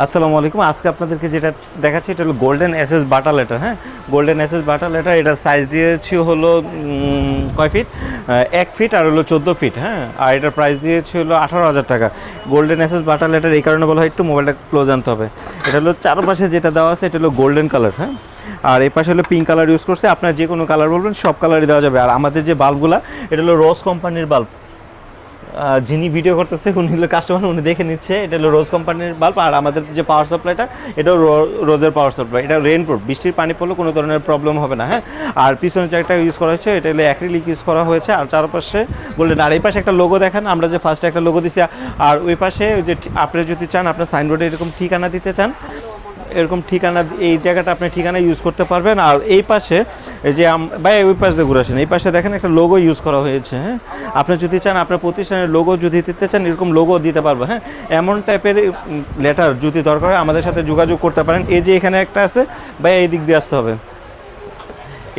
আসসালামু আলাইকুম। আজকে আপনাদেরকে যেটা দেখাচ্ছি এটা হলো গোল্ডেন এসএস বাটা লেটার। হ্যাঁ, গোল্ডেন এসএস বাটা লেটার, এটার সাইজ দিয়েছি হলো কয় ফিট, 1 ফিট আর হলো 14 ফিট। হ্যাঁ, আর এটার প্রাইস দিয়েছি হলো 18,000 টাকা। গোল্ডেন এসএস বাটা লেটার এই কারণে বলা হয়, একটু মোবাইলটা ক্লোজ আনতে হবে। এটা হলো চারপাশে যেটা দেওয়া আছে এটা হলো গোল্ডেন কালার। হ্যাঁ, আর এই পাশে হলো পিঙ্ক কালার ইউজ করছে। আপনার যে কোনো কালার বলবেন সব কালারই দেওয়া যাবে। আর আমাদের যে বাল্বগুলো এটা হলো রোজ কোম্পানির বাল্ব। যিনি ভিডিও করতেছে উনি হলো কাস্টমার, উনি দেখে নিচ্ছে। এটা হলো রোজ কোম্পানির বাল্ব। আর আমাদের যে পাওয়ার সাপ্লাইটা এটাও রোজের পাওয়ার সাপ্লাই। এটা রেইনপ্রুফ, বৃষ্টির পানি পড়লে কোনো ধরনের প্রবলেম হবে না। হ্যাঁ, আর পিছনে যে একটা ইউজ করা হয়েছে এটা হলো অ্যাক্রিলিক ইউজ করা হয়েছে। আর চারপাশে বললেন, আর এই পাশে একটা লোগো দেখেন, আমরা যে ফার্স্টে একটা লোগো দিছি। আর ওই পাশে যে আপনি যদি চান আপনার সাইনবোর্ডে এরকম ঠিকানা দিতে চান, এরকম ঠিকানা, এই জায়গাটা আপনি ঠিকানা ইউজ করতে পারবেন। আর এই পাশে এই যে ভাই ওই পাশে দিয়ে ঘুরে আসেন, এই পাশে দেখেন একটা লোগো ইউজ করা হয়েছে। হ্যাঁ, আপনি যদি চান আপনার প্রতিষ্ঠানের লোগো যদি দিতে চান এরকম লোগো দিতে পারবো। হ্যাঁ, এমন টাইপের লেটার যদি দরকার হয় আমাদের সাথে যোগাযোগ করতে পারেন। এই যে এখানে একটা আছে ভাই, এই দিক দিয়ে আসতে হবে।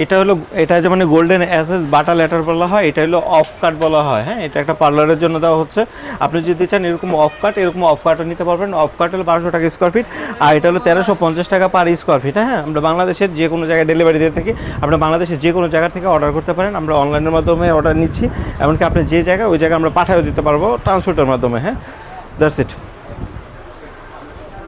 এটা হলো, এটা যে মানে গোল্ডেন এসএস বাটা লেটার বলা হয়, এটা হলো অফ কাট বলা হয়। হ্যাঁ, এটা একটা পার্লারের জন্য দেওয়া হচ্ছে। আপনি যদি চান এরকম অফ কাট, এরকম অফ কাটও নিতে পারবেন। অফ কাট হলো 1200 টাকা স্কোয়ার ফিট, আর এটা হলো 1350 টাকা পার স্কোয়ার ফিট। হ্যাঁ, আমরা বাংলাদেশের যে কোনো জায়গায় ডেলিভারি দিয়ে থাকি। আপনার বাংলাদেশের যে কোনো জায়গা থেকে অর্ডার করতে পারেন, আমরা অনলাইনের মাধ্যমে অর্ডার নিচ্ছি। এমনকি আপনি যে জায়গায় ওই জায়গায় আমরা পাঠিয়ে দিতে পারবো ট্রান্সপোর্টের মাধ্যমে। হ্যাঁ, দ্যাটস ইট।